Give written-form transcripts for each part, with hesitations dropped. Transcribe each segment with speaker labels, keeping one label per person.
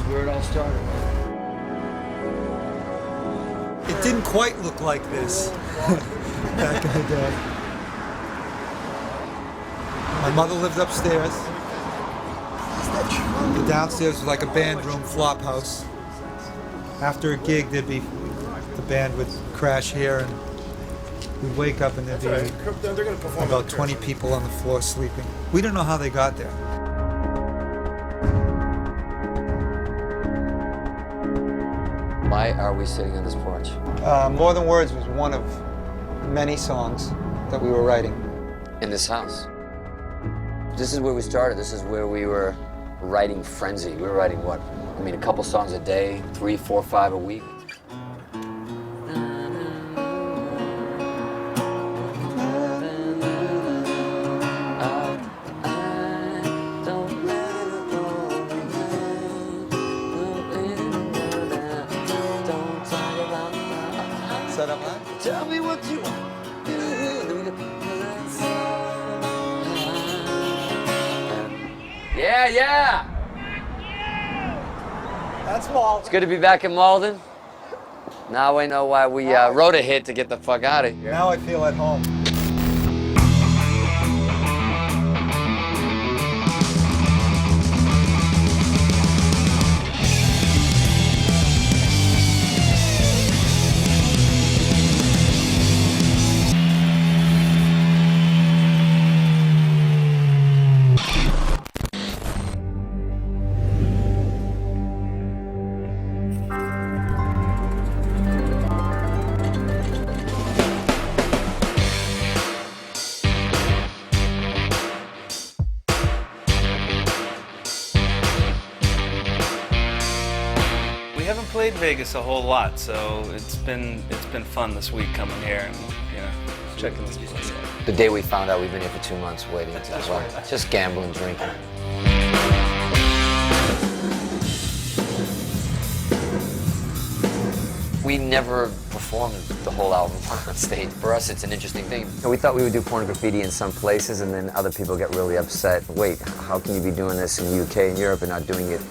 Speaker 1: Where it all started.
Speaker 2: It didn't quite look like this back in the day. My mother lived upstairs. The downstairs was like a band room flop house. After a gig, the band would crash here, and we'd wake up and there'd be about 20 people on the floor sleeping. We don't know how they got there.
Speaker 1: Why are we sitting on this porch?
Speaker 2: More Than Words was one of many songs that we were writing.
Speaker 1: In this house. This is where we started. This is where we were writing frenzy. We were writing what? I mean, a couple songs a day, 3, 4, 5 a week.
Speaker 2: Tell me what you want.
Speaker 1: Yeah.
Speaker 2: That's Malden.
Speaker 1: It's good to be back in Malden. Now I know why we wrote a hit to get the fuck out of here.
Speaker 2: Now I feel at home.
Speaker 3: We haven't played Vegas a whole lot, so it's been fun this week coming here and checking this place out.
Speaker 1: The day we found out, we've been here for 2 months waiting to just gambling, drinking. We never performed the whole album on stage. For us, it's an interesting thing. We thought we would do Porn Graffiti in some places, and then other people get really upset. Wait, how can you be doing this in the UK and Europe and not doing it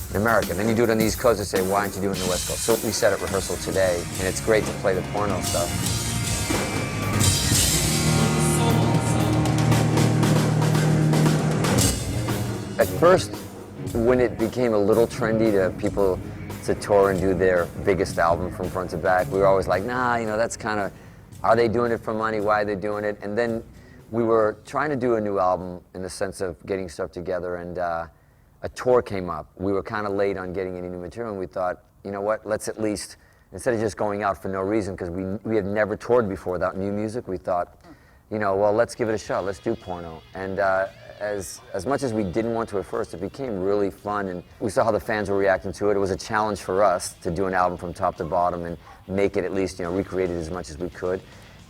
Speaker 1: in America? And then you do it on the East Coast and say, why aren't you doing it in the West Coast? So we said at rehearsal today, and it's great to play the porno stuff. At first, when it became a little trendy to people to tour and do their biggest album from front to back, we were always like, nah, that's kind of, are they doing it for money? Why are they doing it? And then we were trying to do a new album in the sense of getting stuff together, and a tour came up. We were kind of late on getting any new material, and we thought, you know what, let's at least, instead of just going out for no reason, because we had never toured before without new music, we thought, well, let's give it a shot, let's do porno. And as much as we didn't want to at first, it became really fun, and we saw how the fans were reacting to it. It was a challenge for us to do an album from top to bottom and make it at least, recreate it as much as we could.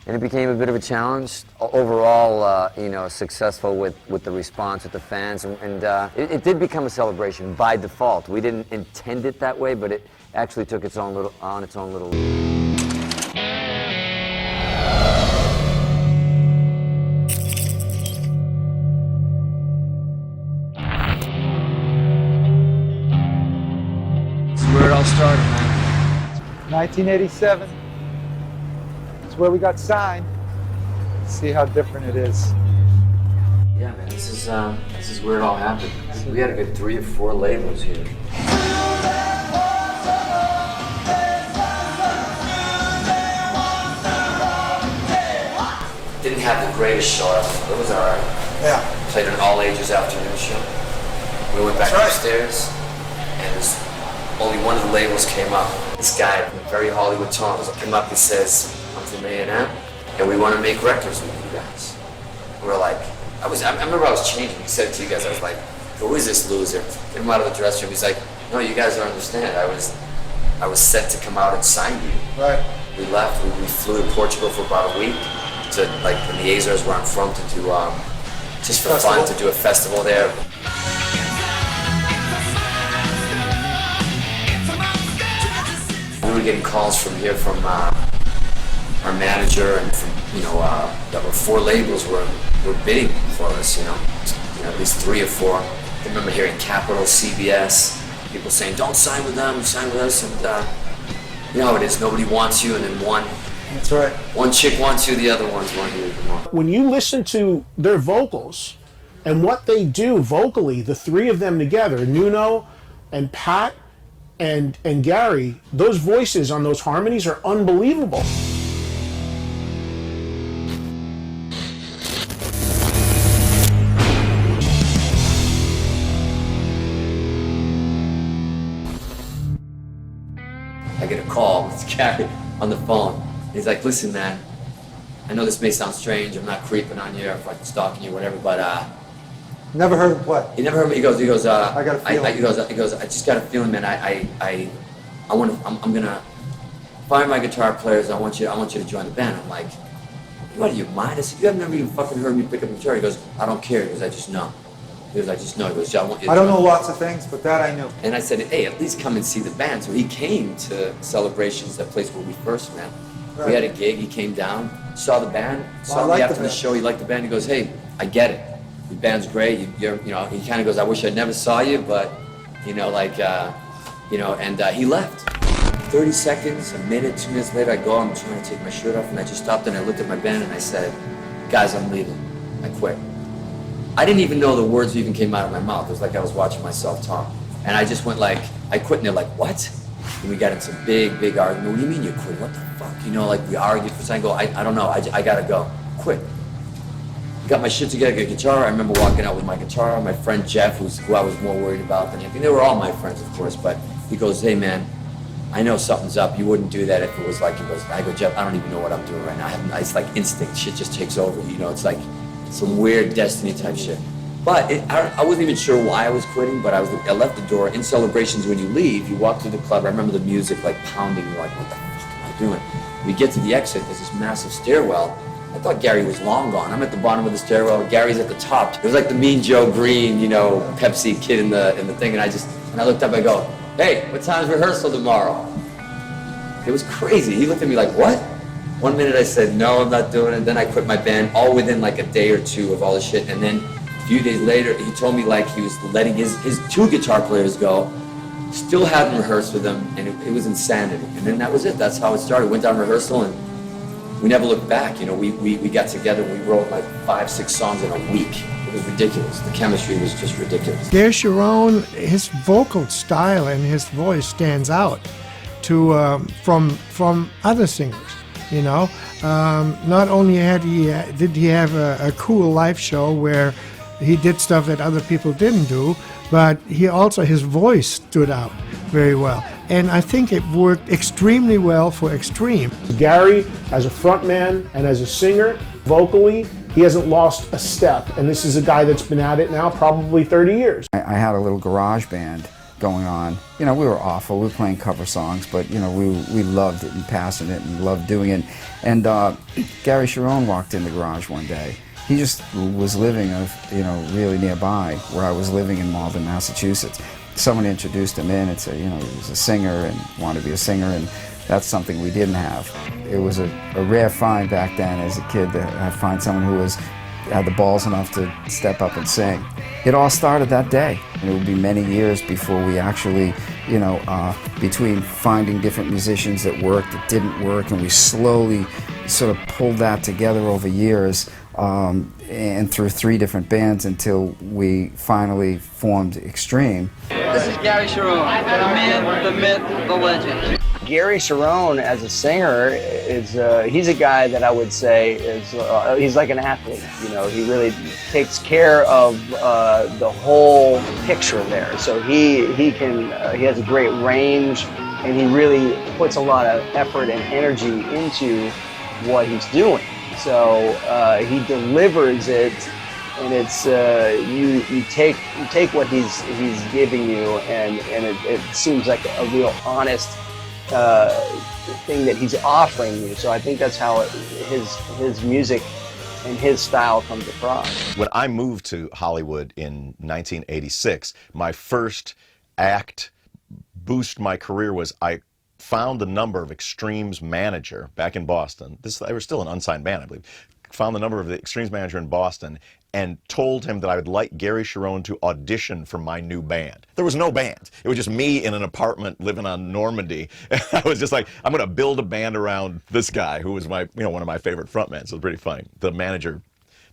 Speaker 1: And it became a bit of a challenge. Overall, successful with the response with the fans, and it did become a celebration by default. We didn't intend it that way, but it actually took its own little.
Speaker 3: Where it all started, man.
Speaker 2: 1987. It's where we got signed. See how different it is.
Speaker 1: Yeah, man, this is where it all happened. We had a good 3 or 4 labels here. Didn't have the greatest show. It was all right.
Speaker 2: Yeah.
Speaker 1: Played an all ages afternoon show. We went back upstairs, and only one of the labels came up. This guy, very Hollywood tones, came up and says, "I'm from A&M, and we want to make records with you guys." We were like, I remember I was changing. He said it to you guys, I was like, "Who is this loser?" Get him out of the dressing room. He's like, "No, you guys don't understand. I was set to come out and sign you."
Speaker 2: Right.
Speaker 1: We left. We flew to Portugal for about a week to in the Azores where I'm from to do just for fun to do a festival there. We were getting calls from here from our manager and from that were 4 labels were bidding for us. At least 3 or 4. I remember hearing Capitol, CBS, people saying, "Don't sign with them, sign with us." And you know how it is. Nobody wants you, and then
Speaker 2: That's right.
Speaker 1: one chick wants you, the other ones want you.
Speaker 4: When you listen to their vocals and what they do vocally, the 3 of them together, Nuno and Pat and Gary, those voices on those harmonies are unbelievable.
Speaker 1: I get a call with Gary on the phone. He's like, "Listen, man, I know this may sound strange. I'm not creeping on you or fucking stalking you, whatever, but
Speaker 2: Never heard of what?
Speaker 1: he never heard me." He goes,
Speaker 2: I got a feeling.
Speaker 1: He goes, "I just got a feeling, man. I'm gonna find my guitar players. I want you to join the band." I'm like, "You out of your mind?" I said, "You have never even fucking heard me pick up a guitar." He goes, "I don't care." He goes, "I just know." He goes, "I just know." He goes, "Yeah, I want you to
Speaker 2: I don't
Speaker 1: join."
Speaker 2: know lots of things, but that I knew.
Speaker 1: And I said, "Hey, at least come and see the band." So he came to Celebrations, that place where we first met.
Speaker 2: Right.
Speaker 1: We had a gig. He came down, saw the band, saw
Speaker 2: I
Speaker 1: me
Speaker 2: like
Speaker 1: after
Speaker 2: the
Speaker 1: the
Speaker 2: band.
Speaker 1: show. He liked the band. He goes, "Hey, I get it. The band's great. He kind of goes, I wish I never saw you, but and he left. 30 seconds, a minute, 2 minutes later, I go, I'm trying to take my shirt off, and I just stopped and I looked at my band and I said, "Guys, I'm leaving. I quit." I didn't even know the words even came out of my mouth. It was like I was watching myself talk. And I just went like, I quit, and they're like, "What?" And we got into big argument. "What do you mean you quit? What the fuck?" We argued for a second. I go, I don't know. I gotta go. Quit. Got my shit together, get a guitar. I remember walking out with my guitar. My friend Jeff, who I was more worried about than anything. They were all my friends, of course, but he goes, "Hey man, I know something's up. You wouldn't do that if it was like it was." I go, "Jeff, I don't even know what I'm doing right now. It's like instinct. Shit just takes over. It's like some weird destiny type shit." But I wasn't even sure why I was quitting, but I left the door. In Celebrations, when you leave, you walk through the club. I remember the music like pounding. You're like, "What the fuck am I doing?" We get to the exit. There's this massive stairwell. I thought Gary was long gone. I'm at the bottom of the stairwell. Gary's at the top. It was like the Mean Joe Green, Pepsi kid in the thing. And I looked up. I go, "Hey, what time's rehearsal tomorrow?" It was crazy. He looked at me like, "What?" One minute I said, "No, I'm not doing it." Then I quit my band, all within like a day or 2 of all this shit. And then a few days later, he told me like he was letting his 2 guitar players go. Still hadn't rehearsed with them, and it was insanity. And then that was it. That's how it started. Went down rehearsal, and we never looked back. We got together. We wrote like 5-6 songs in a week. It was ridiculous. The chemistry was just ridiculous.
Speaker 5: Gary Sharon, his vocal style and his voice stands out from other singers. Not only did he have a cool live show where he did stuff that other people didn't do, but his voice stood out very well. And I think it worked extremely well for Extreme.
Speaker 4: Gary, as a frontman and as a singer, vocally, he hasn't lost a step. And this is a guy that's been at it now probably 30 years.
Speaker 6: I had a little garage band going on. We were awful. We were playing cover songs, but we loved it and passionate and loved doing it. And Gary Sharon walked in the garage one day. He just was living, really nearby where I was living in Malden, Massachusetts. Someone introduced him in and said, he was a singer and wanted to be a singer, and that's something we didn't have. It was a rare find back then as a kid to find someone who had the balls enough to step up and sing. It all started that day. And it would be many years before we actually, between finding different musicians that worked, that didn't work, and we slowly sort of pulled that together over years, and through 3 different bands until we finally formed Extreme.
Speaker 7: This is Gary Sharon, the man, the myth, the legend.
Speaker 8: Gary Sharon, as a singer, is he's a guy that I would say is he's like an athlete. You know, he really takes care of the whole picture there. So he has a great range, and he really puts a lot of effort and energy into what he's doing. So he delivers it, and it's you take what he's giving you, and it seems like a real honest thing that he's offering you. So I think that's how his music and his style comes across.
Speaker 9: When I moved to Hollywood in 1986, my first act boost my career was I found the number of Extreme's manager back in Boston. They were still an unsigned band, I believe. Found the number of the Extreme's manager in Boston and told him that I would like Gary Sharon to audition for my new band. There was no band. It was just me in an apartment living on Normandy. And I was just like, I'm going to build a band around this guy who was my, one of my favorite frontmen. So it was pretty funny. The manager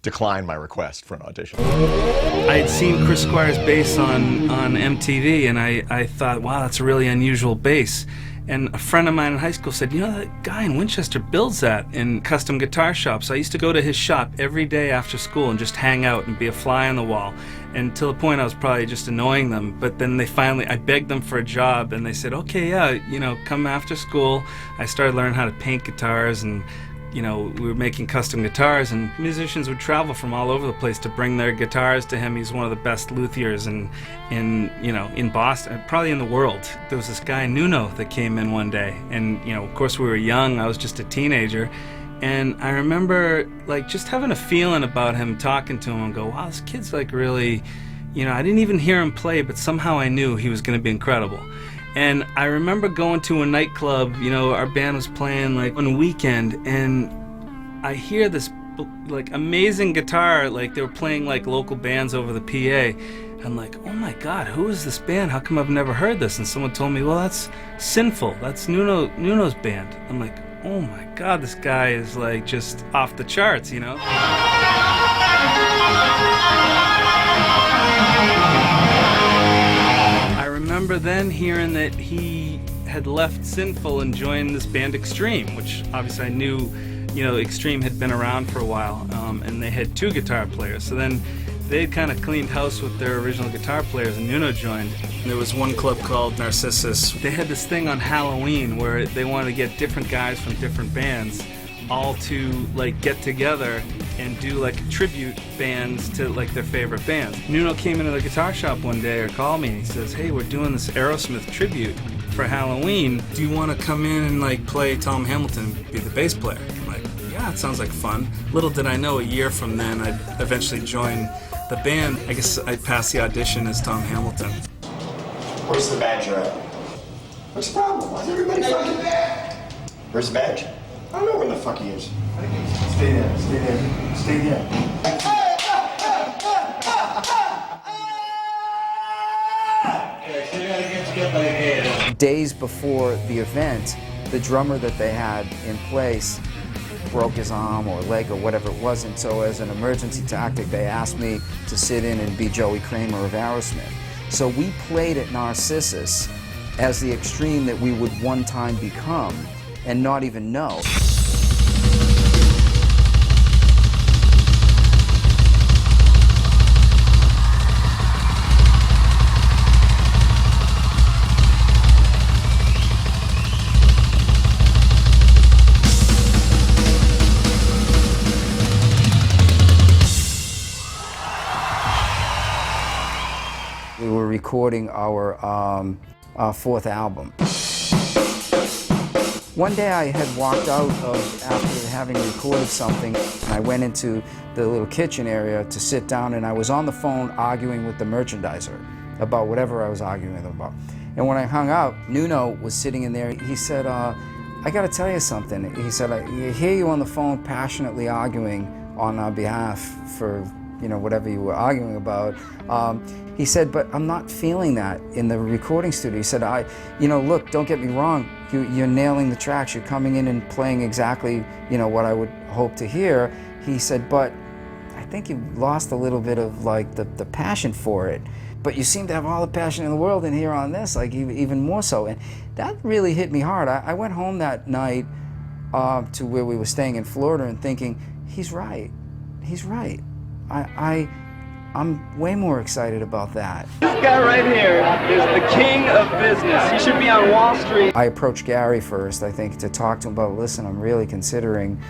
Speaker 9: declined my request for an audition.
Speaker 3: I had seen Chris Squire's bass on MTV, and I thought, wow, that's a really unusual bass. And a friend of mine in high school said, you know, that guy in Winchester builds that in custom guitar shops. I used to go to his shop every day after school and just hang out and be a fly on the wall. And to the point I was probably just annoying them. But then I begged them for a job, and they said, okay, yeah, you know, come after school. I started learning how to paint guitars, and you know, we were making custom guitars, and musicians would travel from all over the place to bring their guitars to him. He's one of the best luthiers in Boston, probably in the world. There was this guy, Nuno, that came in one day, and you know, of course we were young, I was just a teenager, and I remember like just having a feeling about him, talking to him and go, wow, this kid's like really, you know, I didn't even hear him play, but somehow I knew he was going to be incredible. And I remember going to a nightclub, you know, our band was playing like on a weekend, and I hear this like amazing guitar, like they were playing like local bands over the PA. I'm like, oh my God, who is this band? How come I've never heard this? And someone told me, well, that's Sinful. That's Nuno's band. I'm like, oh my God, this guy is like just off the charts, you know? I remember then hearing that he had left Sinful and joined this band Extreme, which obviously I knew, you know, Extreme had been around for a while, and they had 2 guitar players. So then they had kind of cleaned house with their original guitar players, and Nuno joined. And there was one club called Narcissus. They had this thing on Halloween where they wanted to get different guys from different bands all to like get together and do like tribute bands to like their favorite bands. Nuno came into the guitar shop one day or called me and he says, hey, we're doing this Aerosmith tribute for Halloween. Do you want to come in and like play Tom Hamilton and be the bass player? I'm like, yeah, it sounds like fun. Little did I know a year from then I'd eventually join the band. I guess I passed the audition as Tom Hamilton.
Speaker 10: Where's the badge at? What's the problem? Why's everybody fucking there? Where's the badge? I don't know where the fuck he is. Stay there, stay there, stay there.
Speaker 6: Days before the event, the drummer that they had in place broke his arm or leg or whatever it was, and so as an emergency tactic they asked me to sit in and be Joey Kramer of Aerosmith. So we played at Narcissus as the Extreme that we would one time become and not even know. We were recording our 4th album. One day I had walked out after having recorded something, and I went into the little kitchen area to sit down, and I was on the phone arguing with the merchandiser about whatever I was arguing with him about. And when I hung up, Nuno was sitting in there. He said, I got to tell you something. He said, I hear you on the phone passionately arguing on our behalf for, you know, whatever you were arguing about. He said, but I'm not feeling that in the recording studio. He said, look, don't get me wrong. You're nailing the tracks. You're coming in and playing exactly, you know, what I would hope to hear. He said, but I think you lost a little bit of like the passion for it. but you seem to have all the passion in the world in here on this, like even more so. And that really hit me hard. I went home that night to where we were staying in Florida and thinking, he's right. He's right. I'm way more excited about that.
Speaker 7: This guy right here is the king of business. He should be on Wall Street.
Speaker 6: I approached Gary first, I think, to talk to him about, listen, I'm really considering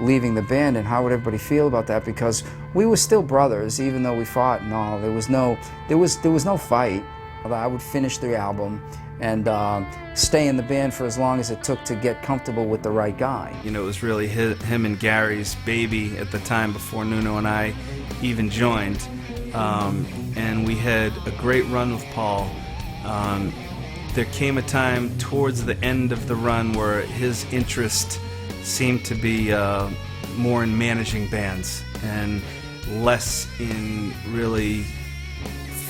Speaker 6: leaving the band, and how would everybody feel about that? Because we were still brothers, even though we fought and all. There was no fight. I would finish the album and stay in the band for as long as it took to get comfortable with the right guy.
Speaker 3: You know, it was really him and Gary's baby at the time before Nuno and I even joined. And we had a great run with Paul. There came a time towards the end of the run where his interest seemed to be more in managing bands and less in really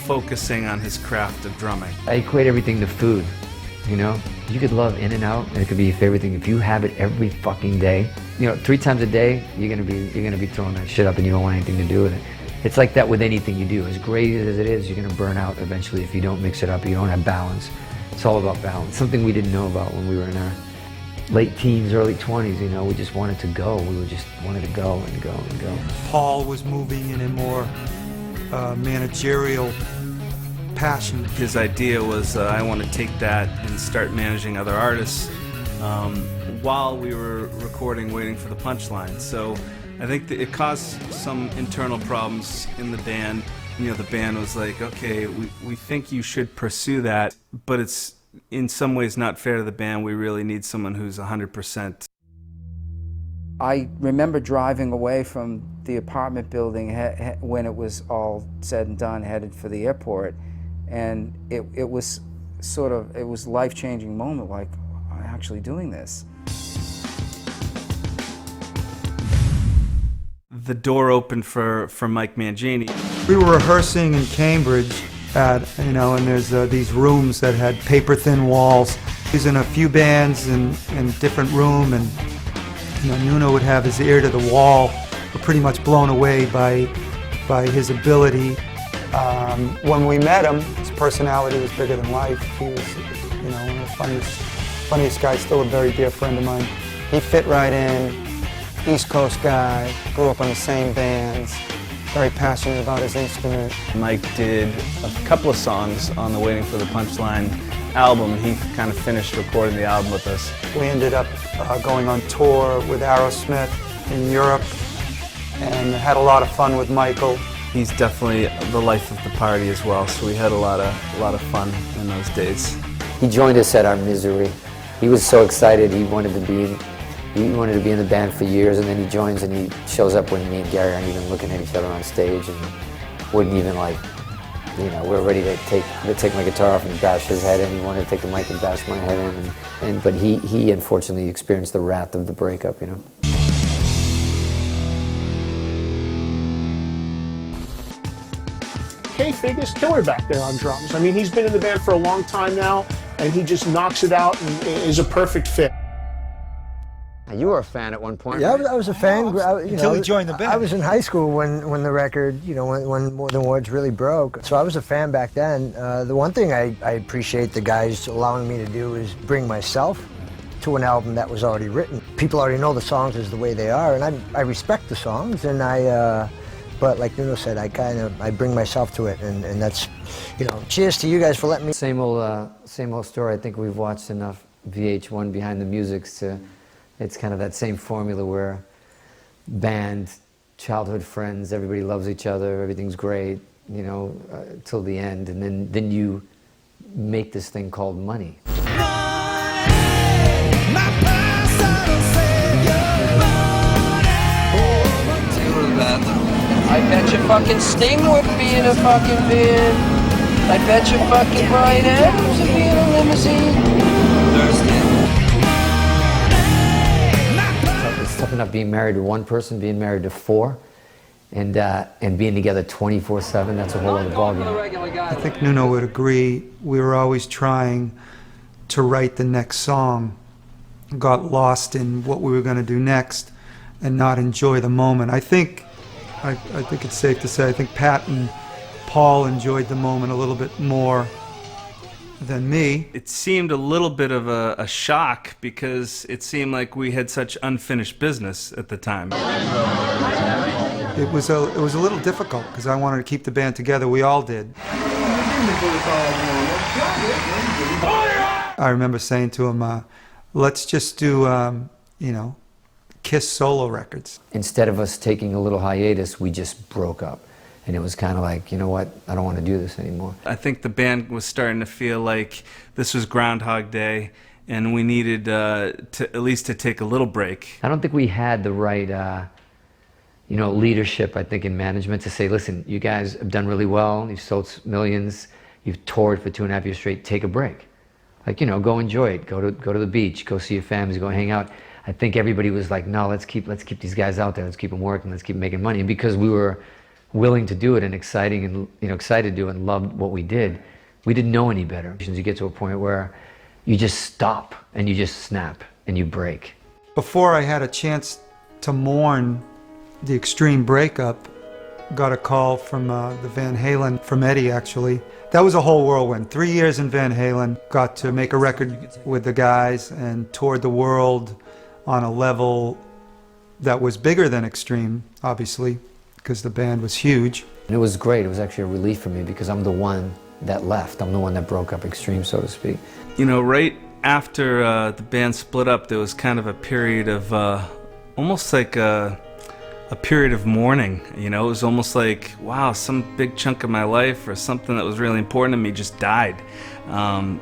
Speaker 3: focusing on his craft of drumming.
Speaker 1: I equate everything to food, you know? You could love In-N-Out, and it could be your favorite thing. If you have it every fucking day, you know, 3 times a day, you're gonna be throwing that shit up and you don't want anything to do with it. It's like that with anything you do. As great as it is, you're gonna burn out eventually if you don't mix it up, you don't have balance. It's all about balance. Something we didn't know about when we were in our late teens, early 20s, you know, we just wanted to go. We just wanted to go and go and go.
Speaker 2: Paul was moving in a more managerial passion.
Speaker 3: His idea was I want to take that and start managing other artists while we were recording Waiting for the Punchline. So I think that it caused some internal problems in the band. You know, the band was like, okay, we think you should pursue that, but it's in some ways not fair to the band. We really need someone who's 100%.
Speaker 6: I remember driving away from the apartment building when it was all said and done, headed for the airport, and it was it was a life-changing moment, like, I'm actually doing this.
Speaker 3: The door opened for Mike Mangini.
Speaker 2: We were rehearsing in Cambridge and there's these rooms that had paper-thin walls. He was in a few bands in a different room, and Nuno would have his ear to the wall. We're pretty much blown away by his ability. When we met him, his personality was bigger than life. He was, one of the funniest guys, still a very dear friend of mine. He fit right in, East Coast guy, grew up in the same bands, very passionate about his instrument.
Speaker 3: Mike did a couple of songs on the Waiting for the Punchline album. He kind of finished recording the album with us.
Speaker 2: We ended up going on tour with Aerosmith in Europe and had a lot of fun with Michael.
Speaker 3: He's definitely the life of the party as well, so we had a lot of fun in those days.
Speaker 1: He joined us at our misery. He was so excited. He wanted to be in the band for years, and then he joins and he shows up when me and Gary aren't even looking at each other on stage and wouldn't even we're ready to take my guitar off and bash his head in. He wanted to take the mic and bash my head in, but he unfortunately experienced the wrath of the breakup,
Speaker 4: K-Fig is killer back there on drums. I mean, he's been in the band for a long time now, and he just knocks it out and is a perfect fit.
Speaker 1: You were a fan at one point.
Speaker 11: Yeah,
Speaker 1: right?
Speaker 11: I was a fan.
Speaker 2: Until he joined the band.
Speaker 11: I was in high school when the record, when More Than Words really broke. So I was a fan back then. The one thing I appreciate the guys allowing me to do is bring myself to an album that was already written. People already know the songs as the way they are, and I respect the songs, and but like Nuno said, I bring myself to it, and that's, cheers to you guys for letting me.
Speaker 1: Same old story. I think we've watched enough VH1 Behind the Musics to. It's kind of that same formula where band, childhood friends, everybody loves each other, everything's great, till the end, and then you make this thing called money.
Speaker 7: I bet you fucking Sting would be in a fucking band. I bet you fucking Bryan Adams would be in a limousine.
Speaker 1: It's tough enough being married to one person, being married to 4, and being together 24/7. That's a whole other ballgame.
Speaker 2: I think Nuno would agree. We were always trying to write the next song, got lost in what we were going to do next, and not enjoy the moment. I think it's safe to say, I think Pat and Paul enjoyed the moment a little bit more than me.
Speaker 3: It seemed a little bit of a shock because it seemed like we had such unfinished business at the time.
Speaker 2: It was a little difficult because I wanted to keep the band together. We all did. I remember saying to him, let's just do, Kiss solo records.
Speaker 1: Instead of us taking a little hiatus, we just broke up. And it was kind of like, you know what, I don't want to do this anymore.
Speaker 3: I think the band was starting to feel like this was Groundhog Day, and we needed to at least to take a little break.
Speaker 1: I don't think we had the right, leadership, I think, in management to say, listen, you guys have done really well, you've sold millions, you've toured for 2.5 years straight, take a break. Like, go enjoy it, go to the beach, go see your families, go hang out. I think everybody was like, no, let's keep these guys out there, let's keep them working, let's keep making money. And because we were willing to do it and excited to do it and loved what we did, we didn't know any better. You get to a point where you just stop and you just snap and you break.
Speaker 2: Before I had a chance to mourn the extreme breakup, got a call from the Van Halen, from Eddie actually. That was a whole whirlwind. 3 years in Van Halen, got to make a record with the guys and toured the world on a level that was bigger than Extreme, obviously, because the band was huge.
Speaker 1: And it was great. It was actually a relief for me because I'm the one that left. I'm the one that broke up Extreme, so to speak.
Speaker 3: Right after the band split up, there was kind of a period of almost like a period of mourning. It was almost like, wow, some big chunk of my life or something that was really important to me just died.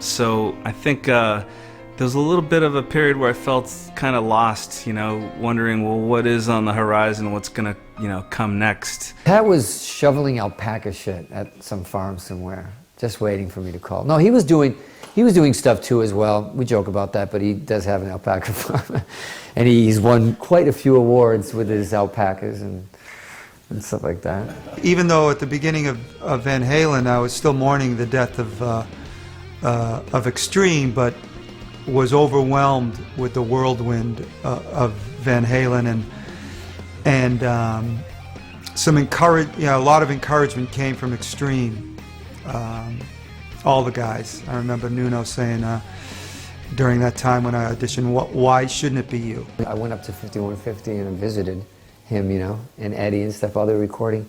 Speaker 3: So I think there was a little bit of a period where I felt kind of lost, wondering, well, what is on the horizon, what's gonna, come next.
Speaker 1: Pat was shoveling alpaca shit at some farm somewhere, just waiting for me to call. No, he was doing stuff too as well. We joke about that, but he does have an alpaca farm. And he's won quite a few awards with his alpacas and stuff like that.
Speaker 2: Even though at the beginning of Van Halen, I was still mourning the death of Extreme, but was overwhelmed with the whirlwind of Van Halen, and a lot of encouragement came from Extreme. All the guys. I remember Nuno saying during that time when I auditioned, why shouldn't it be you?
Speaker 1: I went up to 5150 and visited him, and Eddie and stuff while they were recording.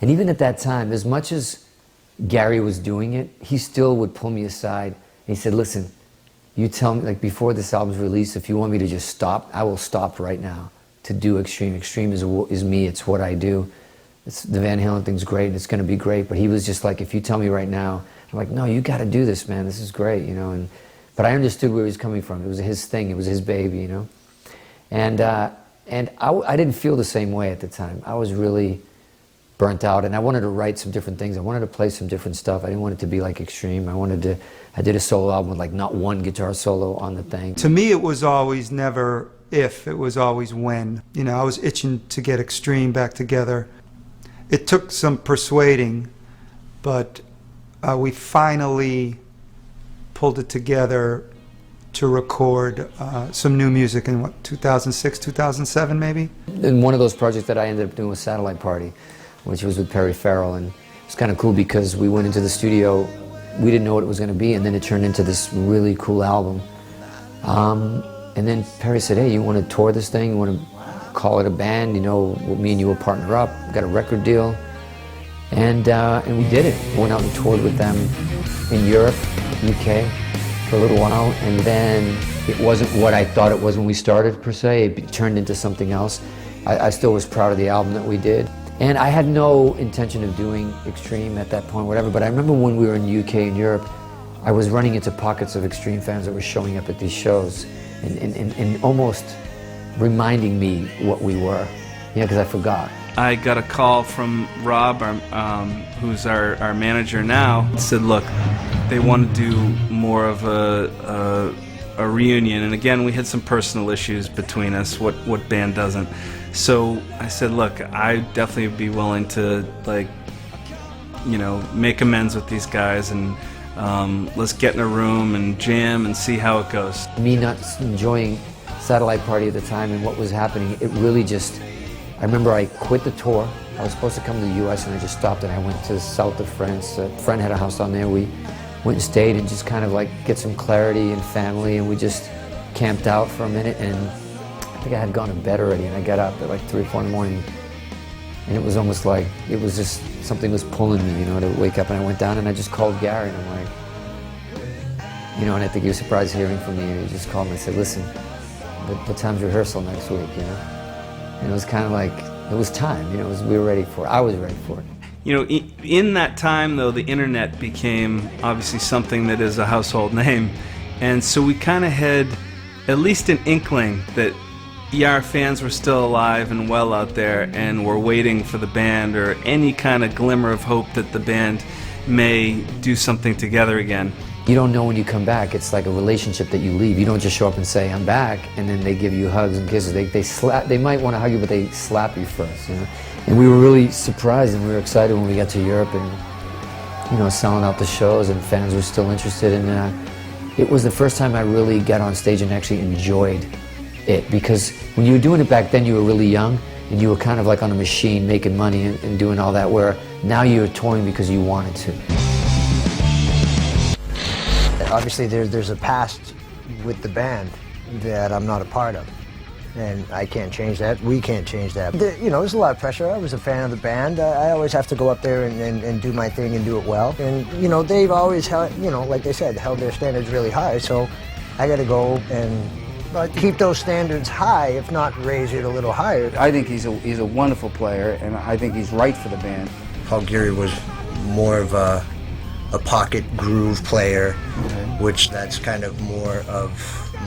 Speaker 1: And even at that time, as much as Gary was doing it, he still would pull me aside and he said, listen, you tell me, like before this album's released, if you want me to just stop, I will stop right now to do Extreme. Extreme is me, it's what I do. The Van Halen thing's great and it's gonna be great, but he was just like, if you tell me right now, I'm like, no, you gotta do this, man, this is great, but I understood where he was coming from. It was his thing, it was his baby, And I didn't feel the same way at the time. I was really burnt out and I wanted to write some different things. I wanted to play some different stuff. I didn't want it to be like Extreme. I did a solo album with like not one guitar solo on the thing.
Speaker 2: To me, it was always never if, it was always when. I was itching to get Extreme back together. It took some persuading, but we finally pulled it together to record some new music in 2006, 2007 maybe?
Speaker 1: And one of those projects that I ended up doing was Satellite Party, which was with Perry Farrell, and it's kind of cool because we went into the studio, we didn't know what it was going to be, and then it turned into this really cool album. And then Perry said, hey, you want to tour this thing? You want to call it a band? Me and you will partner up, got a record deal. And we did it. We went out and toured with them in Europe, UK, for a little while, and then it wasn't what I thought it was when we started, per se. It turned into something else. I still was proud of the album that we did. And I had no intention of doing Extreme at that point, whatever, but I remember when we were in the UK and Europe, I was running into pockets of Extreme fans that were showing up at these shows and almost reminding me what we were, because I forgot.
Speaker 3: I got a call from Rob, who's our manager now, said, look, they want to do more of a reunion. And again, we had some personal issues between us, what band doesn't. So I said, look, I definitely would be willing to, make amends with these guys and let's get in a room and jam and see how it goes.
Speaker 1: Me not enjoying Satellite Party at the time and what was happening, it really just, I remember I quit the tour
Speaker 12: I was supposed to come to the U.S. and I just stopped and I went to the south of France. A friend had a house down there. We went and stayed and just kind of like get some clarity and family, and we just camped out for a minute, and I think I had gone to bed already, and I got up at like 3 or 4 in the morning, and it was almost like, it was just, something was pulling me, you know, to wake up, and I went down and I just called Gary, and I'm like, you know, and I think he was surprised hearing from me, and he just called me and said, listen, what time's rehearsal next week, you know? And it was kind of like, it was time, you know, we were ready for it. I was ready for it.
Speaker 3: You know, in that time, though, the internet became obviously something that is a household name. And so we kind of had at least an inkling that, yeah, our fans were still alive and well out there and were waiting for the band, or any kind of glimmer of hope that the band may do something together again.
Speaker 12: You don't know when you come back. It's like a relationship that you leave. You don't just show up and say, I'm back, and then they give you hugs and kisses. They might want to hug you, but they slap you first, you know? And we were really surprised, and we were excited when we got to Europe and, you know, selling out the shows, and fans were still interested. And it was the first time I really got on stage and actually enjoyed it, because when you were doing it back then, you were really young, and you were kind of like on a machine making money and doing all that, where now you're touring because you wanted to.
Speaker 11: Obviously, there's a past with the band that I'm not a part of, and I can't change that. We can't change that. You know, there's a lot of pressure. I was a fan of the band. I always have to go up there and do my thing and do it well. And, you know, they've always held, you know, like they said, held their standards really high, so I got to go and keep those standards high, if not raise it a little higher.
Speaker 6: I think he's a wonderful player, and I think he's right for the band.
Speaker 11: Paul Geary was more of a pocket groove player, which that's kind of more of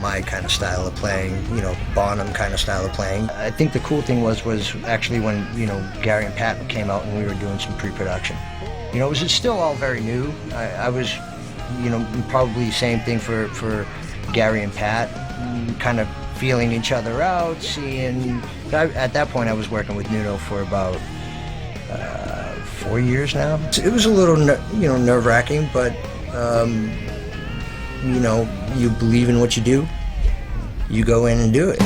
Speaker 11: my kind of style of playing, you know, Bonham kind of style of playing. I think the cool thing was actually when, you know, Gary and Pat came out and we were doing some pre-production. You know, it was still all very new. I was, you know, probably same thing for Gary and Pat, kind of feeling each other out, seeing. At that point I was working with Nuno for about 4 years now. It was a little, you know, nerve-wracking, but you know, you believe in what you do, you go in and do it.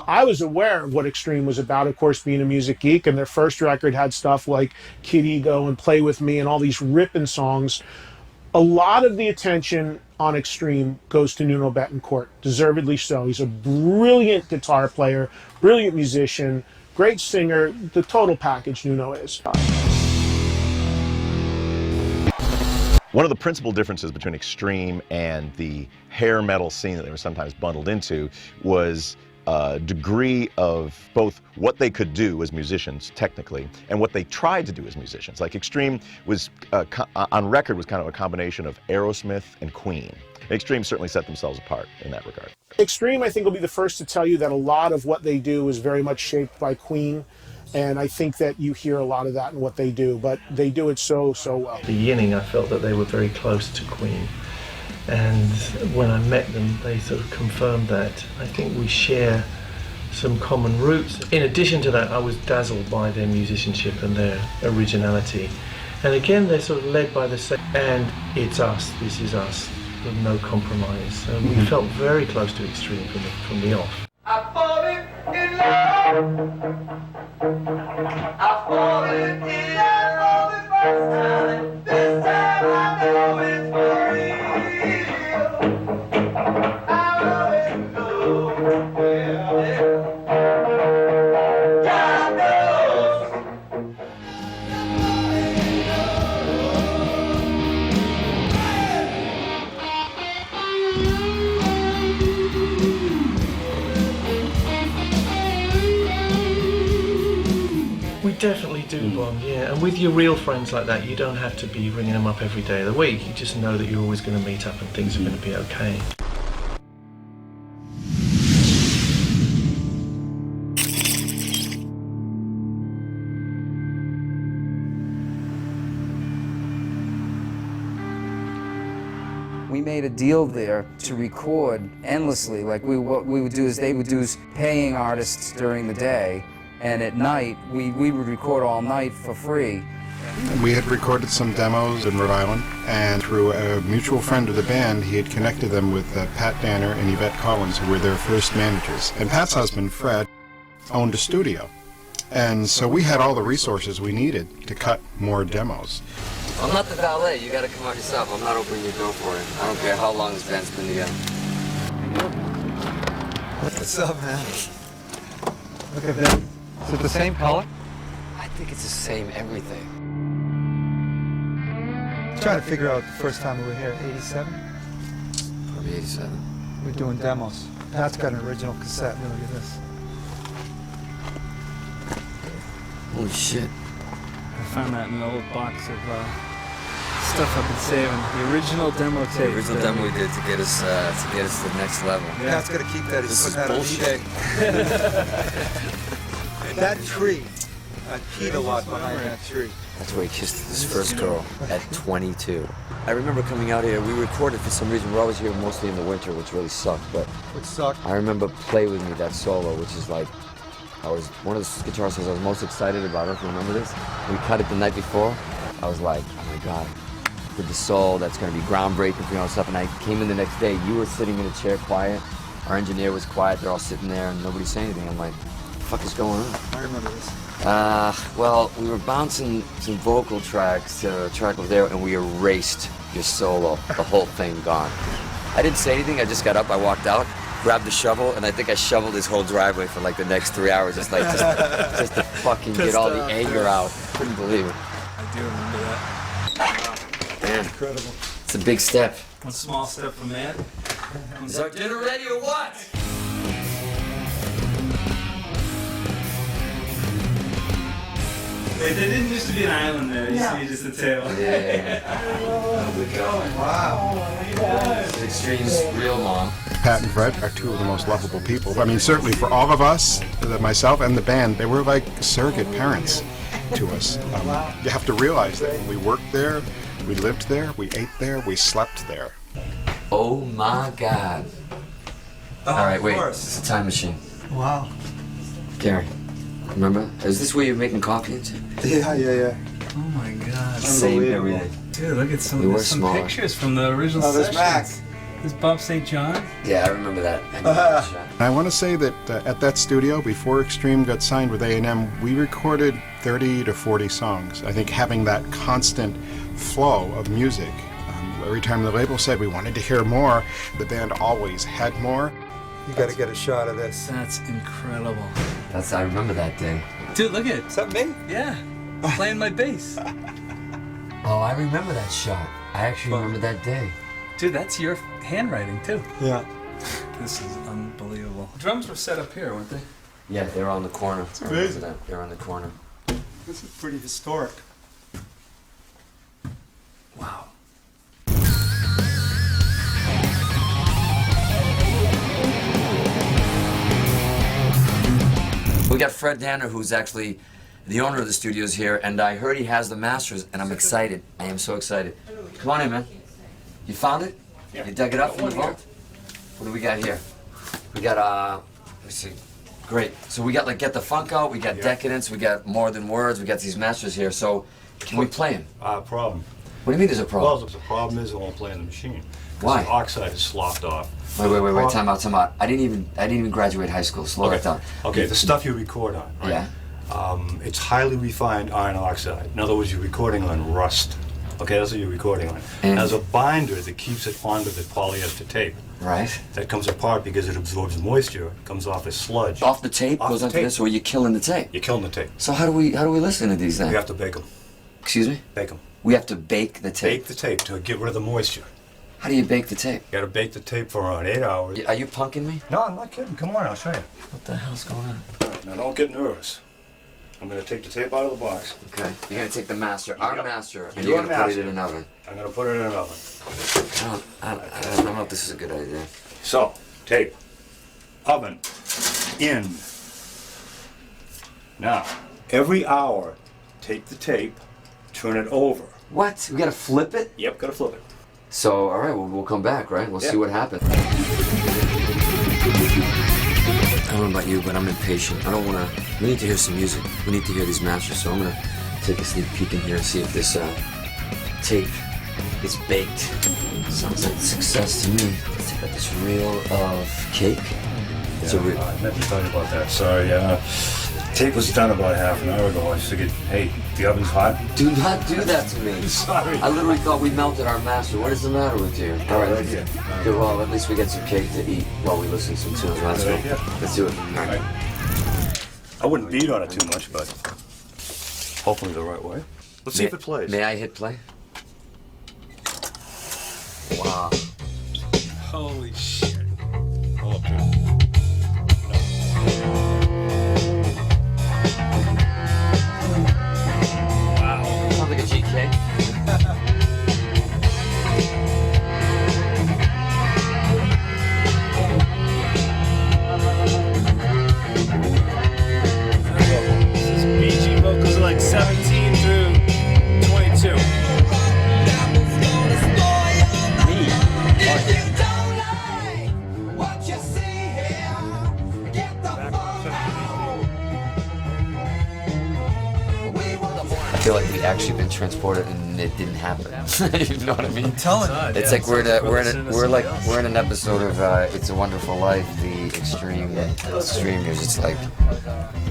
Speaker 4: I was aware of what Extreme was about, of course, being a music geek, and their first record had stuff like Kid Ego and Play With Me and all these ripping songs. A lot of the attention on Extreme goes to Nuno Bettencourt, deservedly so. He's a brilliant guitar player, brilliant musician, great singer, the total package Nuno is.
Speaker 9: One of the principal differences between Extreme and the hair metal scene that they were sometimes bundled into was a degree of both what they could do as musicians technically and what they tried to do as musicians. Like Extreme was, on record, was kind of a combination of Aerosmith and Queen. Extreme certainly set themselves apart in that regard.
Speaker 4: Extreme, I think, will be the first to tell you that a lot of what they do is very much shaped by Queen. And I think that you hear a lot of that in what they do, but they do it so well.
Speaker 13: At the beginning, I felt that they were very close to Queen. And when I met them, they sort of confirmed that. I think we share some common roots. In addition to that, I was dazzled by their musicianship and their originality. And again, they're sort of led by the same, and it's us, this is us, with no compromise. So we felt very close to Extreme from the off.
Speaker 14: I've fallen in love. I've fallen in love for the first time. This time I know it's for real. I always know, yeah. God knows.
Speaker 13: We definitely do bond, yeah. And with your real friends like that, you don't have to be ringing them up every day of the week. You just know that you're always going to meet up and things are going to be okay.
Speaker 6: We made a deal there to record endlessly. Like what we would do is they would do paying artists during the day, and at night we would record all night for free.
Speaker 15: We had recorded some demos in Rhode Island, and through a mutual friend of the band, he had connected them with Pat Danner and Yvette Collins, who were their first managers. And Pat's husband, Fred, owned a studio. And so we had all the resources we needed to cut more demos.
Speaker 1: I'm not the valet. You got to come out yourself. I'm not opening your door for you. I don't care how long this band's been together.
Speaker 2: What's up, man? Look at this. Is it the same color?
Speaker 1: I think it's the same everything.
Speaker 2: Trying to figure out the first time we were here, 87?
Speaker 1: Probably 87.
Speaker 2: We're doing demos. Pat's got an original cassette. Look at this.
Speaker 1: Holy shit.
Speaker 3: I found that in an old box of stuff I've been saving. The original demo tape.
Speaker 1: The original demo we did to get us to the next level.
Speaker 2: Yeah. Pat's gonna keep that. He's
Speaker 1: This
Speaker 2: putting
Speaker 1: is
Speaker 2: that on
Speaker 1: bullshit.
Speaker 2: eBay. That tree. I peed a lot behind that tree.
Speaker 1: That's where he kissed his first girl at 22. I remember coming out here. We recorded for some reason. We're always here mostly in the winter, which really sucked. But
Speaker 2: Which sucked.
Speaker 1: I remember "Play With Me," that solo, which is like, I was one of the guitar solos I was most excited about. If you remember this, we cut it the night before. I was like, oh my god, with the soul, that's going to be groundbreaking for you and stuff. And I came in the next day. You were sitting in a chair, quiet. Our engineer was quiet. They're all sitting there, and nobody saying anything. I'm like, what the fuck is going on?
Speaker 2: I remember this.
Speaker 1: Well, we were bouncing some vocal tracks to a track over there, and we erased your solo. The whole thing gone. I didn't say anything. I just got up. I walked out, grabbed the shovel, and I think I shoveled his whole driveway for like the next 3 hours, just to fucking get all the anger out. Couldn't believe it.
Speaker 3: I do remember that.
Speaker 1: Man,
Speaker 2: Incredible.
Speaker 1: it's a big step.
Speaker 3: One small step for man.
Speaker 1: Is our dinner ready or what?
Speaker 3: Wait, there didn't used to be an island there. It used to be just a tail.
Speaker 1: Yeah.
Speaker 3: How's it going?
Speaker 2: Wow.
Speaker 1: Extreme's real mom.
Speaker 15: Pat and Fred are two of the most lovable people. I mean, certainly for all of us, myself and the band, they were like surrogate parents to us. You have to realize that when we worked there, we lived there, we ate there, we slept there.
Speaker 1: Oh my god. All right, wait. It's a time machine.
Speaker 2: Wow.
Speaker 1: Gary, remember? Is this where you're making coffee and shit?
Speaker 2: Yeah.
Speaker 3: Oh my god.
Speaker 1: Same everything.
Speaker 3: Dude, look at some,
Speaker 1: We were
Speaker 3: there's some
Speaker 1: smaller.
Speaker 3: pictures from the original
Speaker 2: Oh, there's
Speaker 3: sessions.
Speaker 2: Max.
Speaker 3: There's Bob St. John.
Speaker 1: Yeah, I remember that. I remember that shot.
Speaker 15: And I want to say that at that studio, before Extreme got signed with A&M, we recorded 30 to 40 songs. I think having that constant flow of music. Every time the label said we wanted to hear more, the band always had more.
Speaker 2: You got to get a shot of this.
Speaker 3: That's incredible.
Speaker 1: I remember that day.
Speaker 3: Dude, look at it.
Speaker 2: Is that me?
Speaker 3: Yeah. Playing my bass.
Speaker 1: Oh, I remember that shot. I actually remember that day.
Speaker 3: Dude, that's your handwriting too.
Speaker 2: Yeah.
Speaker 3: This is unbelievable. Drums were set up here, weren't they?
Speaker 1: Yeah, they were on the corner. I remember
Speaker 2: crazy.
Speaker 1: that. They were on the corner.
Speaker 2: This is pretty historic.
Speaker 1: Wow. We got Fred Danner, who's actually the owner of the studios here, and I heard he has the masters, and I'm excited. I am so excited. Come on in, man. You found it? Yeah. You dug it up from the vault? What do we got here? We got, let me see. Great. So we got, like, Get the Funk Out, we got Decadence, we got More Than Words, we got these masters here. So, can we play them?
Speaker 16: Problem.
Speaker 1: What do you mean there's a problem?
Speaker 16: Well, the problem is it won't play in the machine. 'Cause
Speaker 1: Why?
Speaker 16: The oxide is sloughed off.
Speaker 1: Wait, time out. I didn't even graduate high school. Slow that down.
Speaker 16: Okay, the stuff you record on, right?
Speaker 1: Yeah.
Speaker 16: It's highly refined iron oxide. In other words, you're recording on rust. Okay, that's what you're recording on.
Speaker 1: And
Speaker 16: as a binder that keeps it onto the polyester tape.
Speaker 1: Right.
Speaker 16: That comes apart because it absorbs moisture. It comes off as sludge.
Speaker 1: Off the tape
Speaker 16: Off
Speaker 1: goes
Speaker 16: the
Speaker 1: onto
Speaker 16: tape.
Speaker 1: this, or you're killing the tape.
Speaker 16: You're killing the tape.
Speaker 1: So how do we listen to these then?
Speaker 16: You have to bake them.
Speaker 1: Excuse me?
Speaker 16: Bake them.
Speaker 1: We have to bake the tape.
Speaker 16: Bake the tape to get rid of the moisture.
Speaker 1: How do you bake the tape?
Speaker 16: You gotta bake the tape for around 8 hours.
Speaker 1: Are you punking me?
Speaker 16: No, I'm not kidding. Come on, I'll show you.
Speaker 1: What the hell's going on?
Speaker 16: Now don't get nervous. I'm gonna take the tape out of the box.
Speaker 1: Okay. You're gonna take the master, our master, and
Speaker 16: Your
Speaker 1: you're gonna put it
Speaker 16: master.
Speaker 1: in an oven.
Speaker 16: I'm gonna put it in an oven.
Speaker 1: I don't know if this is a good idea.
Speaker 16: So, tape, oven, in. Now, every hour, take the tape, turn it over.
Speaker 1: What? We gotta flip it?
Speaker 16: Yep, gotta flip it.
Speaker 1: So, all right, we'll come back, right? We'll see what happens. I don't know about you, but I'm impatient. I don't wanna. We need to hear some music. We need to hear these masters. So I'm gonna take a sneak peek in here and see if this tape is baked. Sounds like success to me. Let's take out this reel of cake. It's a reel.
Speaker 16: I meant to tell you about that. Sorry. Tape was done about half an hour ago. I figured, hey, the oven's hot.
Speaker 1: Do not do that to me.
Speaker 16: Sorry.
Speaker 1: I literally thought we melted our master. What is the matter with you? All right, let's good. Well, at least we get some cake to eat while we listen to some tunes. Let's go. Let's do it. All right.
Speaker 16: I wouldn't beat on it too much, but hopefully the right way. Let's see if it plays.
Speaker 1: May I hit play? Wow.
Speaker 3: Holy shit.
Speaker 16: Hold up,
Speaker 1: Wow. Sounds like a GK.
Speaker 3: This is BG vocals like 17 through 22.
Speaker 1: I feel like we actually been transported and it didn't happen. You know what I mean?
Speaker 2: I'm telling you.
Speaker 1: It's like we're in an episode of It's a Wonderful Life, the extreme years. It's like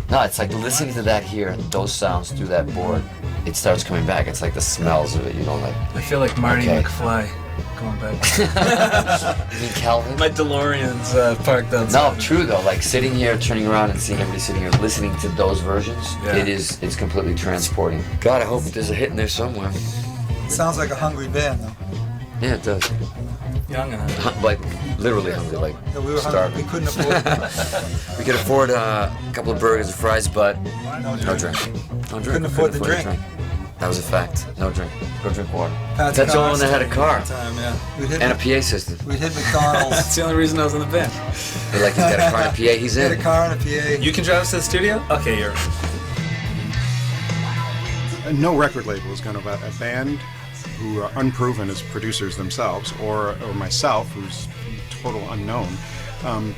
Speaker 1: it's like listening to that here, those sounds through that board. It starts coming back. It's like the smells of it, you know, like.
Speaker 3: I feel like Marty
Speaker 1: Okay.
Speaker 3: McFly going back.
Speaker 1: You mean Calvin?
Speaker 3: My DeLorean's parked outside.
Speaker 1: No, true though. Like sitting here, turning around and seeing everybody sitting here, listening to those versions,
Speaker 3: Yeah.
Speaker 1: it's completely transporting. God, I hope there's a hit in there somewhere.
Speaker 2: It sounds like a hungry band, though.
Speaker 1: Yeah, it does.
Speaker 3: Young and hungry.
Speaker 1: Like literally hungry, like
Speaker 2: Yeah, we were hungry.
Speaker 1: starving.
Speaker 2: We couldn't afford.
Speaker 1: We could afford a couple of burgers and fries, but
Speaker 2: No
Speaker 1: no
Speaker 2: drink.
Speaker 1: drink. No drink.
Speaker 2: Couldn't afford the drink.
Speaker 1: That was a fact. No drink. Go drink water.
Speaker 2: Pat's
Speaker 1: That's the only one
Speaker 2: cars.
Speaker 1: that had a car
Speaker 2: Time, yeah. We'd hit,
Speaker 1: and a PA system.
Speaker 2: we'd hit McDonald's.
Speaker 3: That's the only reason I was in the band.
Speaker 1: They're like, he's got a car and a PA. He's
Speaker 2: He had
Speaker 1: in.
Speaker 2: a car and a PA.
Speaker 3: You can drive us to the studio? Okay, you're.
Speaker 15: No record label is going to let a band who are unproven as producers themselves, or myself, who's total unknown,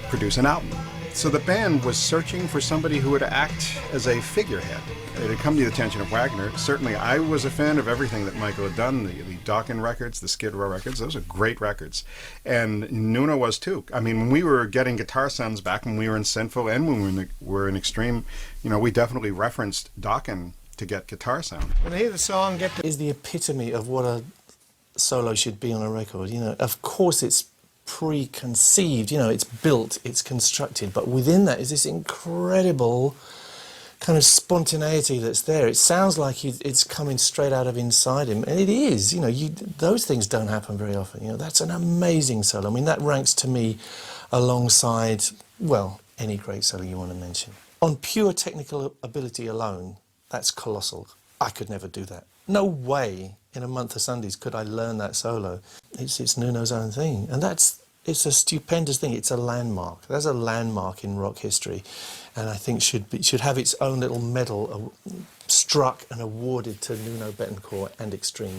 Speaker 15: produce an album. So the band was searching for somebody who would act as a figurehead. It had come to the attention of Wagner. Certainly, I was a fan of everything that Michael had done, the Dokken records, the Skid Row records. Those are great records. And Nuno was too. I mean, when we were getting guitar sounds back when we were in Sinful and when we were in Extreme, we definitely referenced Dokken to get guitar sound.
Speaker 5: When I hear the song,
Speaker 13: Is the epitome of what a solo should be on a record. Of course it's preconceived, it's built, it's constructed, but within that is this incredible kind of spontaneity that's there. It sounds like it's coming straight out of inside him, and it is. Those things don't happen very often. That's an amazing solo. I mean, that ranks to me alongside, well, any great solo you want to mention. On pure technical ability alone, that's colossal. I could never do that. No way in a month of Sundays could I learn that solo. It's Nuno's own thing, and it's a stupendous thing. It's a landmark. There's a landmark in rock history, and I think should have its own little medal struck and awarded to Nuno Bettencourt and Extreme.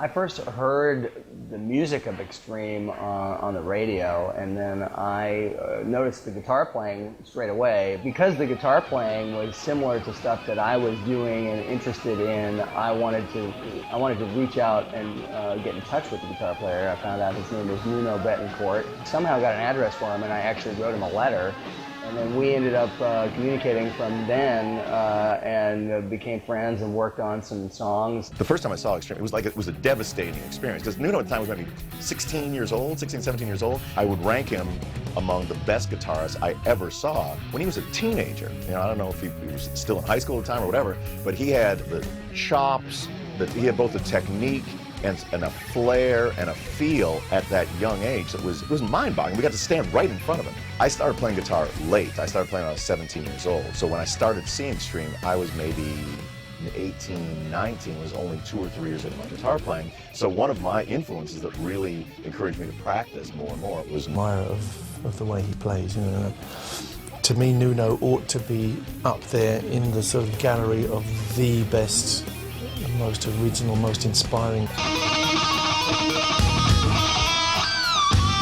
Speaker 8: I first heard the music of Extreme on the radio, and then I noticed the guitar playing straight away. Because the guitar playing was similar to stuff that I was doing and interested in, I wanted to reach out and get in touch with the guitar player. I found out his name was Nuno Bettencourt. Somehow got an address for him, and I actually wrote him a letter. And then we ended up communicating from then and became friends and worked on some songs.
Speaker 9: The first time I saw Extreme, it was a devastating experience because Nuno at the time was maybe 16, 17 years old. I would rank him among the best guitarists I ever saw when he was a teenager. I don't know if he was still in high school at the time or whatever, but he had the chops, he had both the technique and a flair and a feel at that young age that was mind-boggling. We got to stand right in front of him. I started playing guitar late. I started playing when I was 17 years old. So when I started seeing Extreme, I was maybe 18, 19, was only 2 or 3 years into my guitar playing. So one of my influences that really encouraged me to practice more and more was
Speaker 13: admirer of the way he plays. To me, Nuno ought to be up there in the sort of gallery of the best, most original, most inspiring.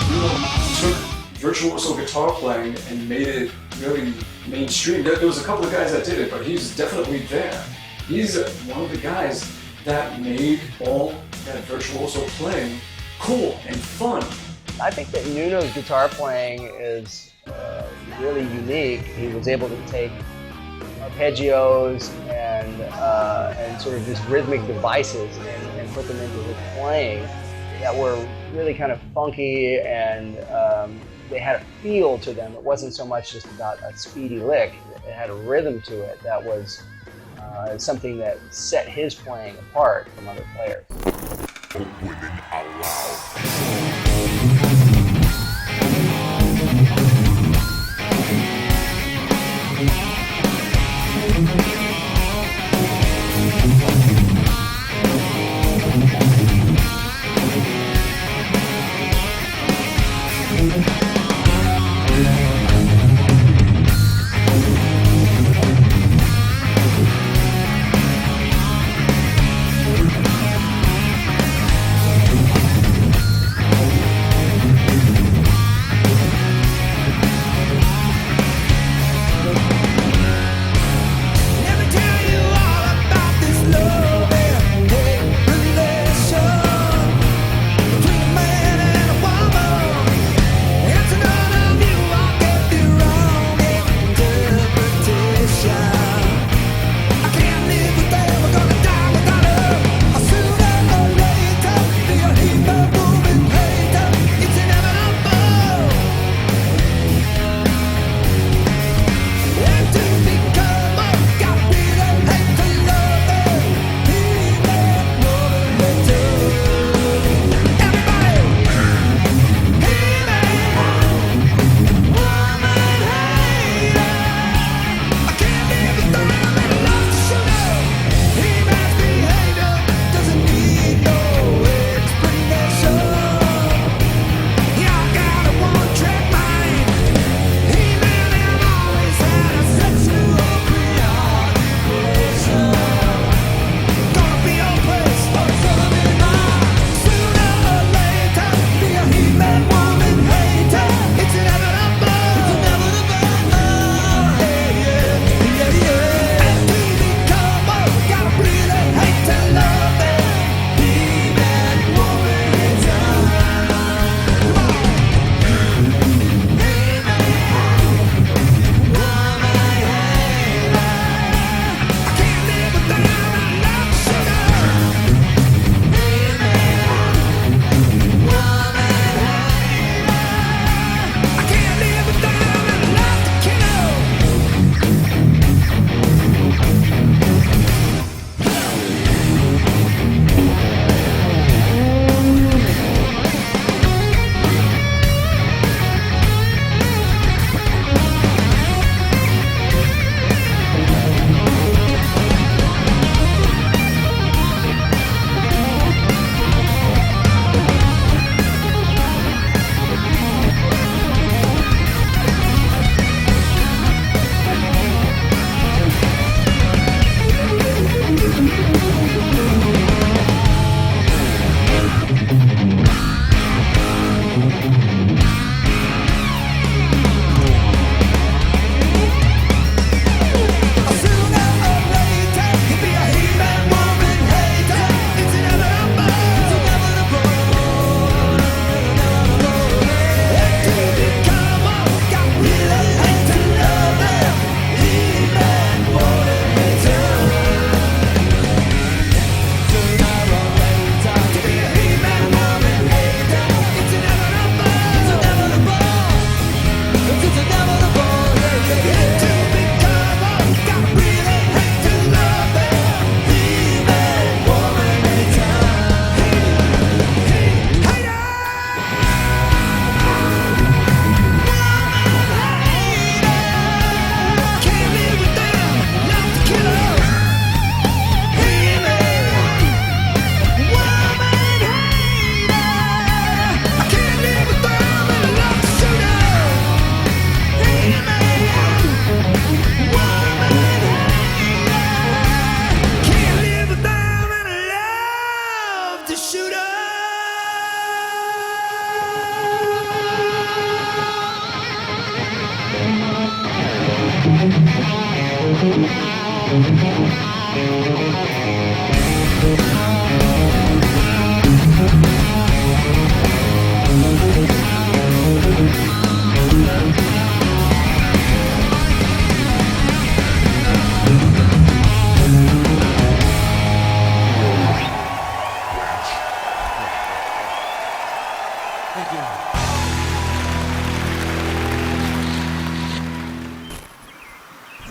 Speaker 17: Nuno took virtuoso guitar playing and made it really mainstream. There was a couple of guys that did it, but he's definitely there. He's one of the guys that made all that virtuoso playing cool and fun.
Speaker 8: I think that Nuno's guitar playing is really unique. He was able to take arpeggios and sort of just rhythmic devices and put them into his playing that were really kind of funky, and they had a feel to them. It wasn't so much just about a speedy lick. It had a rhythm to it that was something that set his playing apart from other players.
Speaker 14: Women allowed.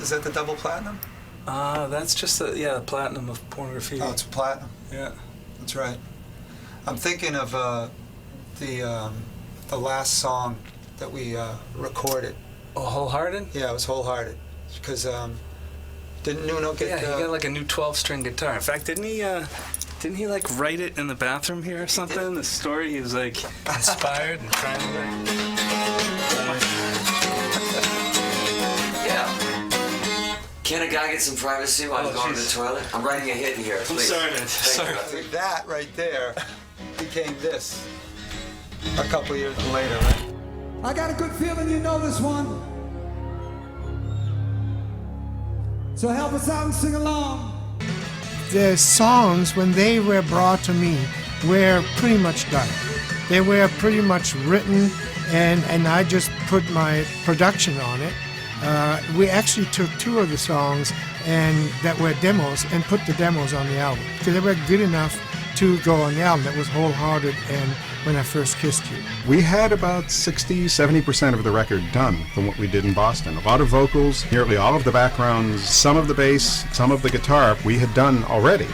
Speaker 2: Is that the double platinum?
Speaker 3: That's just the platinum of Porn Graffiti.
Speaker 2: Oh, it's platinum.
Speaker 3: Yeah.
Speaker 2: That's right. I'm thinking of the last song that we recorded.
Speaker 3: Oh, Wholehearted?
Speaker 2: Yeah, it was Wholehearted. Because didn't Nuno get?
Speaker 3: Yeah, he got like a new 12-string guitar. In fact, didn't he like write it in the bathroom here or something? The story, he was like inspired and trying to like.
Speaker 1: Yeah. Can a guy get some privacy while he's going to the toilet? I'm writing a hit in here.
Speaker 3: I'm
Speaker 1: Please.
Speaker 3: sorry, man. Sorry.
Speaker 2: That right there became this a couple years later, right?
Speaker 14: I got a good feeling you know this one. So help us out and sing along.
Speaker 5: The songs, when they were brought to me, were pretty much done. They were pretty much written, and I just put my production on it. We actually took 2 of the songs and that were demos and put the demos on the album because they were good enough to go on the album. That was Wholehearted and When I First Kissed You.
Speaker 15: We had about 60-70% of the record done from what we did in Boston. A lot of vocals, nearly all of the backgrounds, some of the bass, some of the guitar we had done already.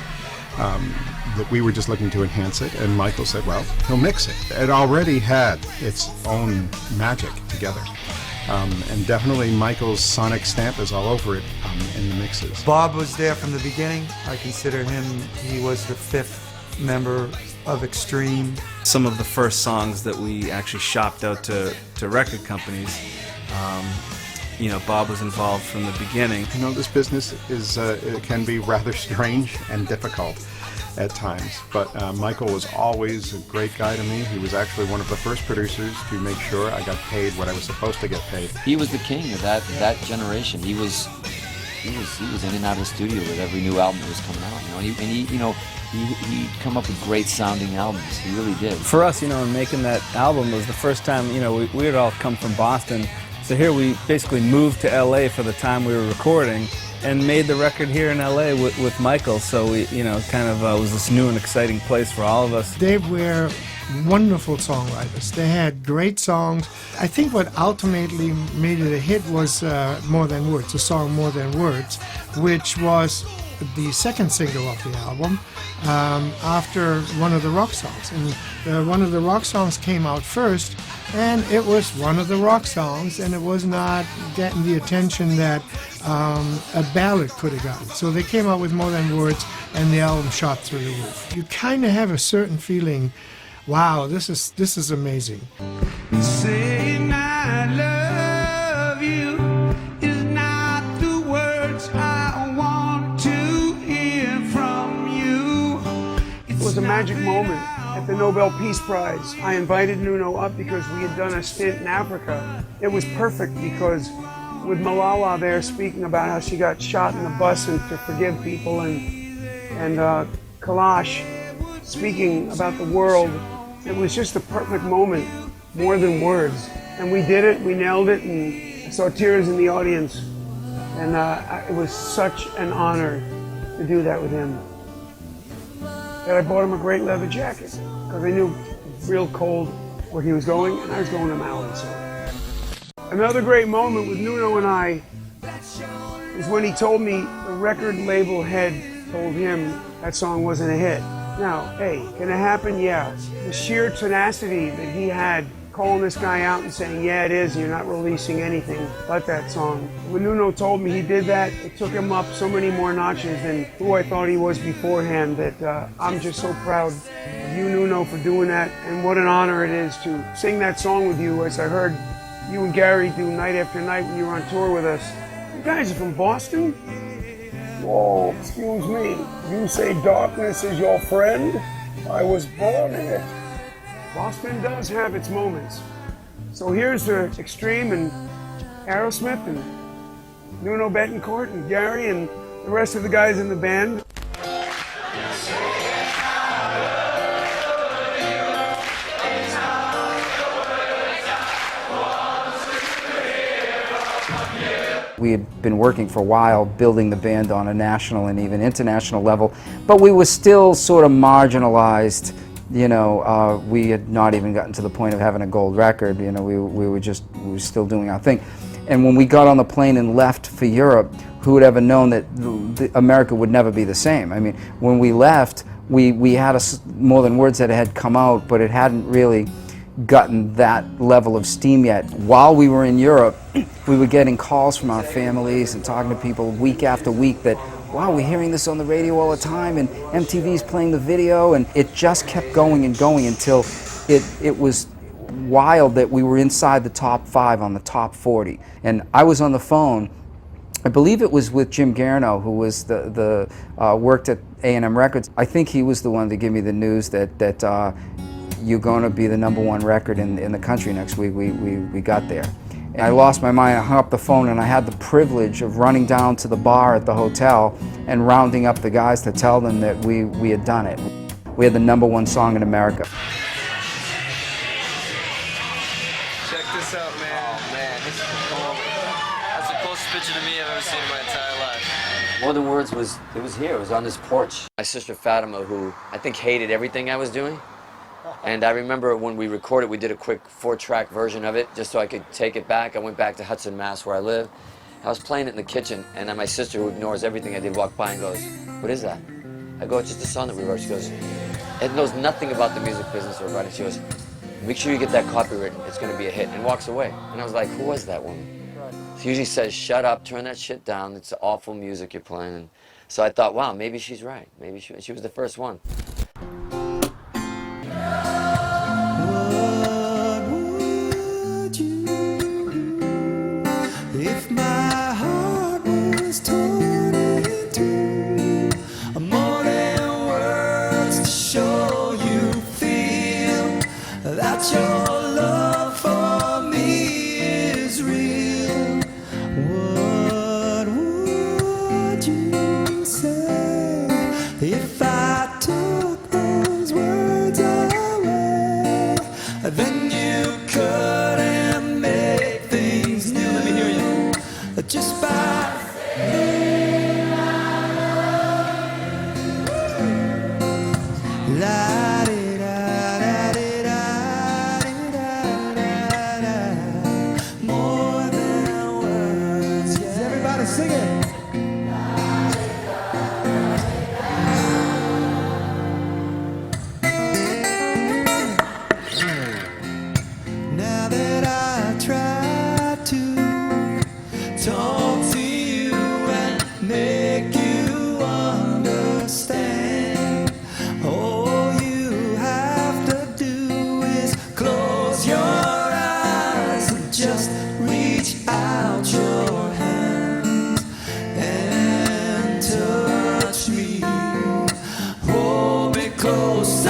Speaker 15: That we were just looking to enhance it, and Michael said, well, he'll mix it. It already had its own magic together. And definitely Michael's sonic stamp is all over it in the mixes.
Speaker 2: Bob was there from the beginning. I consider him, he was the 5th member of Extreme.
Speaker 3: Some of the first songs that we actually shopped out to record companies, Bob was involved from the beginning.
Speaker 15: You know, this business is it can be rather strange and difficult at times, but Michael was always a great guy to me. He was actually one of the first producers to make sure I got paid what I was supposed to get paid.
Speaker 12: He was the king of that generation. He was in and out of the studio with every new album that was coming out. He'd come up with great sounding albums. He really did.
Speaker 18: For us, in making that album, it was the first time, we had all come from Boston. So here we basically moved to LA for the time we were recording and made the record here in LA with Michael. So we, was this new and exciting place for all of us.
Speaker 5: They were wonderful songwriters. They had great songs. I think what ultimately made it a hit was More Than Words, the song More Than Words, which was the second single of the album after one of the rock songs. And one of the rock songs came out first, and it was one of the rock songs, and it was not getting the attention that a ballad could have gotten. So they came out with More Than Words, and the album shot through the roof. You kind of have a certain feeling, wow, this is amazing.
Speaker 14: Saying I love you is not the words I want to hear from you.
Speaker 19: It was a magic moment at the Nobel Peace Prize. I invited Nuno up because we had done a stint in Africa. It was perfect because with Malala there speaking about how she got shot in the bus and to forgive people, and Kalash speaking about the world, it was just a perfect moment, More Than Words. And we did it, we nailed it, and I saw tears in the audience. And it was such an honor to do that with him. And I bought him a great leather jacket because I knew it was real cold where he was going, and I was going to Maui. So. Another great moment with Nuno and I is when he told me the record label head told him that song wasn't a hit. Now, hey, can it happen? Yeah. The sheer tenacity that he had calling this guy out and saying, yeah, it is, you're not releasing anything but that song. When Nuno told me he did that, it took him up so many more notches than who I thought he was beforehand that I'm just so proud of you, Nuno, for doing that. And what an honor it is to sing that song with you, as I heard you and Gary do night after night when you were on tour with us. You guys are from Boston? Whoa, excuse me. You say darkness is your friend? I was born in it. Boston does have its moments. So here's the Extreme and Aerosmith and Nuno Bettencourt and Gary and the rest of the guys in the band.
Speaker 6: We had been working for a while, building the band on a national and even international level, but we were still sort of marginalized. We had not even gotten to the point of having a gold record. We were still doing our thing. And when we got on the plane and left for Europe, who would ever known that America would never be the same? I mean, when we left, we had More Than Words that had come out, but it hadn't really gotten that level of steam yet. While we were in Europe, we were getting calls from our families and talking to people week after week that, wow, we're hearing this on the radio all the time, and MTV's playing the video, and it just kept going and going until it was wild that we were inside the top 5 on the top 40. And I was on the phone, I believe it was with Jim Garneau, who was worked at A&M Records. I think he was the one to give me the news that you're going to be the #1 record in the country next week. We got there. And I lost my mind. I hung up the phone, and I had the privilege of running down to the bar at the hotel and rounding up the guys to tell them that we had done it. We had the #1 song in America.
Speaker 20: Check this out, man. Oh, man, this is cool. That's the closest picture to me I've ever seen in my entire life.
Speaker 1: More Than Words was here. It was on this porch. My sister Fatima, who I think hated everything I was doing. And I remember when we recorded, we did a quick 4-track version of it just so I could take it back. I went back to Hudson, Mass, where I live. I was playing it in the kitchen, and then my sister, who ignores everything I did, walked by and goes, "What is that?" I go, "It's just a song that we wrote." She goes, "It knows nothing about the music business or about it." She goes, "Make sure you get that copywritten. It's going to be a hit," and walks away. And I was like, who was that woman? She usually says, "Shut up, turn that shit down. It's awful music you're playing." And so I thought, wow, maybe she's right. Maybe she was the first one.
Speaker 14: If my heart was torn in two, more than words to show you feel that your love for me is real, what would you say if I took those words away? Then you couldn't make things new. Let me hear you. Just by la di da da di da di da. More than words. Yes. Everybody sing it. Now that I try to talk to you and make you understand, all you have to do is close your eyes and just reach out your hands and touch me, hold me close.